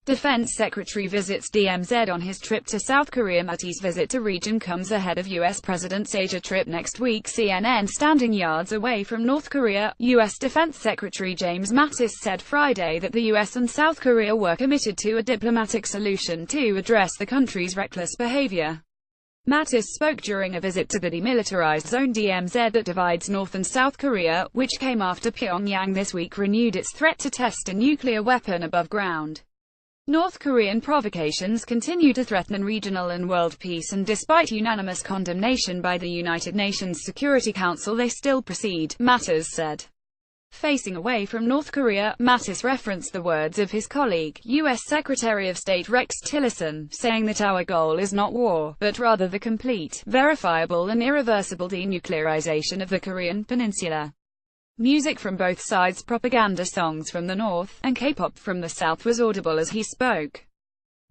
Defense Secretary visits DMZ on his trip to South Korea. Mattis' visit to region comes ahead of U.S. President's Asia trip next week. CNN standing yards away from North Korea, U.S. Defense Secretary James Mattis said Friday that the U.S. and South Korea were committed to a diplomatic solution to address the country's reckless behavior. Mattis spoke during a visit to the demilitarized zone DMZ that divides North and South Korea, which came after Pyongyang this week renewed its threat to test a nuclear weapon above ground. North Korean provocations continue to threaten regional and world peace, and despite unanimous condemnation by the United Nations Security Council, they still proceed, Mattis said. Facing away from North Korea, Mattis referenced the words of his colleague, U.S. Secretary of State Rex Tillerson, saying that our goal is not war, but rather the complete, verifiable and irreversible denuclearization of the Korean peninsula. Music from both sides, propaganda songs from the north, and K-pop from the south was audible as he spoke.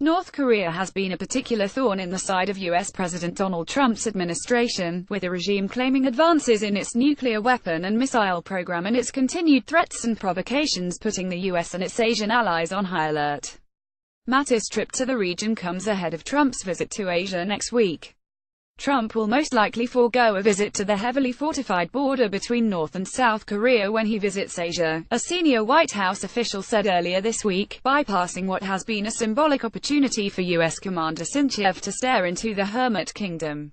North Korea has been a particular thorn in the side of U.S. President Donald Trump's administration, with the regime claiming advances in its nuclear weapon and missile program and its continued threats and provocations putting the U.S. and its Asian allies on high alert. Mattis' trip to the region comes ahead of Trump's visit to Asia next week. Trump will most likely forego a visit to the heavily fortified border between North and South Korea when he visits Asia, a senior White House official said earlier this week, bypassing what has been a symbolic opportunity for U.S. Commander Sinchev to stare into the Hermit Kingdom.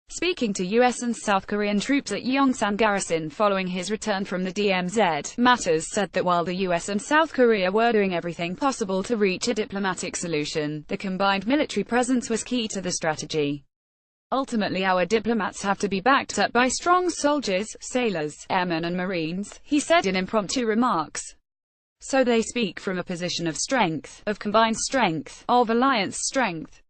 Speaking to U.S. and South Korean troops at Yongsan Garrison following his return from the DMZ, Mattis said that while the U.S. and South Korea were doing everything possible to reach a diplomatic solution, the combined military presence was key to the strategy. Ultimately, our diplomats have to be backed up by strong soldiers, sailors, airmen and marines, he said in impromptu remarks. So they speak from a position of strength, of combined strength, of alliance strength.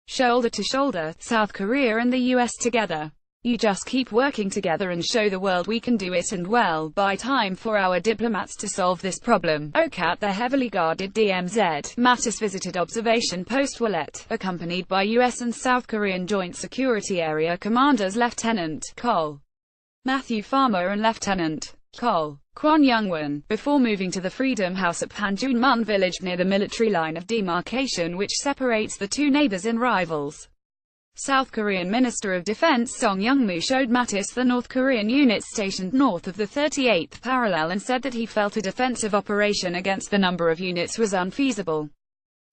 Shoulder to shoulder, South Korea and the US together. You just keep working together and show the world we can do it, and well, buy time for our diplomats to solve this problem. At the heavily guarded DMZ, Mattis visited Observation Post Willett, accompanied by U.S. and South Korean Joint Security Area Commanders Lieutenant Col. Matthew Farmer and Lieutenant Col. Kwon Young-won, before moving to the Freedom House at Panjunmun village near the military line of demarcation which separates the two neighbors and rivals. South Korean Minister of Defense Song Young-moo showed Mattis the North Korean units stationed north of the 38th parallel and said that he felt a defensive operation against the number of units was unfeasible.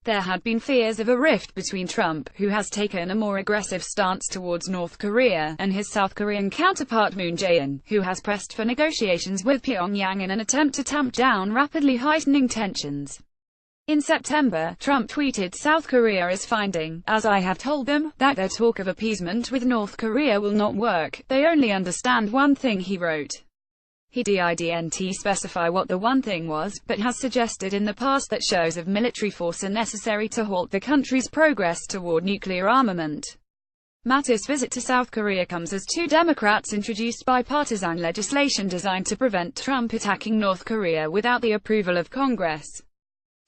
There had been fears of a rift between Trump, who has taken a more aggressive stance towards North Korea, and his South Korean counterpart Moon Jae-in, who has pressed for negotiations with Pyongyang in an attempt to tamp down rapidly heightening tensions. In September, Trump tweeted South Korea is finding, as I have told them, that their talk of appeasement with North Korea will not work. They only understand one thing, he wrote. He didn't specify what the one thing was, but has suggested in the past that shows of military force are necessary to halt the country's progress toward nuclear armament. Mattis' visit to South Korea comes as two Democrats introduced bipartisan legislation designed to prevent Trump attacking North Korea without the approval of Congress.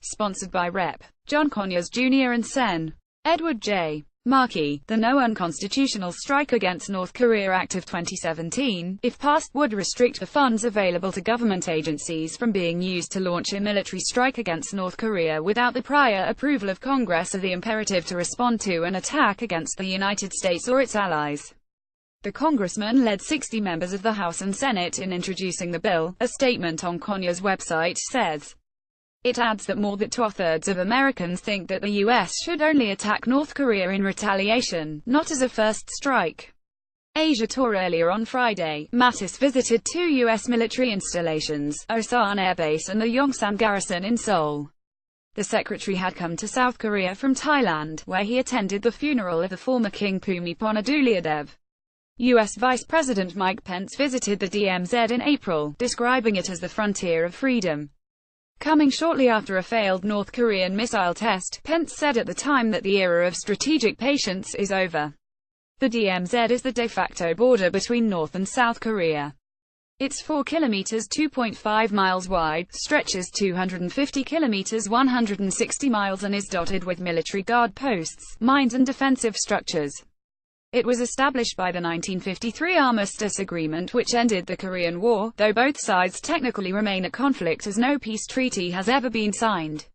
Sponsored by Rep. John Conyers Jr. and Sen. Edward J. Markey, the No Unconstitutional Strike Against North Korea Act of 2017, if passed, would restrict the funds available to government agencies from being used to launch a military strike against North Korea without the prior approval of Congress or the imperative to respond to an attack against the United States or its allies. The congressman led 60 members of the House and Senate in introducing the bill, a statement on Conyers' website says. It adds that more than two-thirds of Americans think that the U.S. should only attack North Korea in retaliation, not as a first strike. Asia tour. Earlier on Friday, Mattis visited two U.S. military installations, Osan Air Base and the Yongsan Garrison in Seoul. The secretary had come to South Korea from Thailand, where he attended the funeral of the former King Bhumibol Adulyadej. U.S. Vice President Mike Pence visited the DMZ in April, describing it as the frontier of freedom. Coming shortly after a failed North Korean missile test, Pence said at the time that the era of strategic patience is over. The DMZ is the de facto border between North and South Korea. It's 4 kilometers (2.5 miles) wide, stretches 250 kilometers (160 miles) and is dotted with military guard posts, mines and defensive structures. It was established by the 1953 Armistice Agreement which ended the Korean War, though both sides technically remain at conflict as no peace treaty has ever been signed.